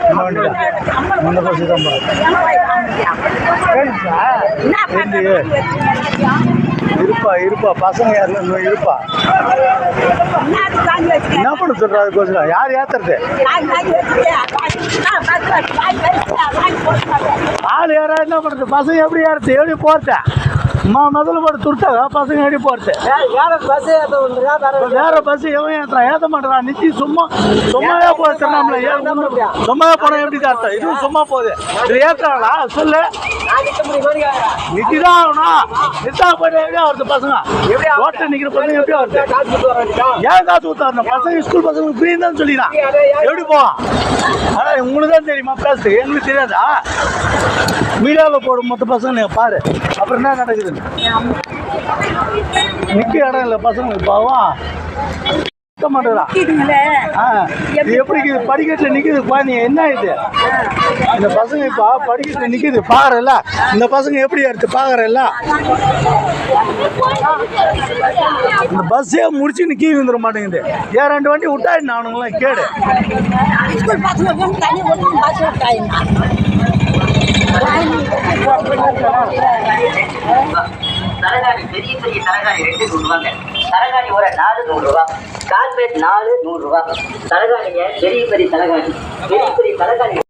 இந்த பஸ் தான் இருப்பா பசங்க யாரும் இருப்பா என்ன பண்ண சொல்ற அதுக்கோசரம் யார் ஏத்துறது ஆள் யாரா என்ன பண்றது பசங்க எப்படி ஏறது எப்படி போறத முதல்ல போட்டு துடுத்தாங்க பசங்க எப்படி போறது வேற பஸ் எவன் ஏத்த மாட்டேறான் நிச்சயம் சும்மாவே போறது சும்மாவே போனா எப்படி அர்த்தம் இதுவும் சும்மா போகுது இது ஏத்துறாங்களா சொல்லு நிக்கிதான் ஆகணும் நிச்சா போயிட்டு எப்படியா வருது பசங்க ரோட்டில் நிக்கிற பசங்க எப்படியா வருது ஏன் காசு ஊத்தாருணும் பசங்க ஸ்கூல் பசங்க ஃப்ரீ தான் சொல்லிடலாம் எப்படி போவான் ஆனா உங்களுக்கு தான் தெரியுமா பேசு எங்களுக்கு தெரியாதா மீடியாவில் போடும் மொத்த பசங்க நீங்க பாரு அப்புறம் என்ன நடக்குதுன்னு நிக்க இடம் இல்லை பசங்களுக்கு பாவம் எப்படி படிக்கட்டுல நிக்குது நீ என்ன இது இந்த பசங்க இப்ப படிக்கட்டுல நிக்குது பாக்குறல்ல இந்த பசங்க எப்படி எடுத்து பாக்குறல்ல இந்த பஸ்ஸே முடிச்சு நிக்க வந்துட மாட்டேங்குது ஏன் 2 வண்டி விட்டாயின்னு அவனுங்களாம் கேடு தரகாணி பெரிய பெரிய தரகாணி 2 ரூபாங்க தரகாணி ஒரு 4 ரூபா கால்பேட் 4 100 ரூபா தரகாணிங்க பெரிய பெரிய தரகாணி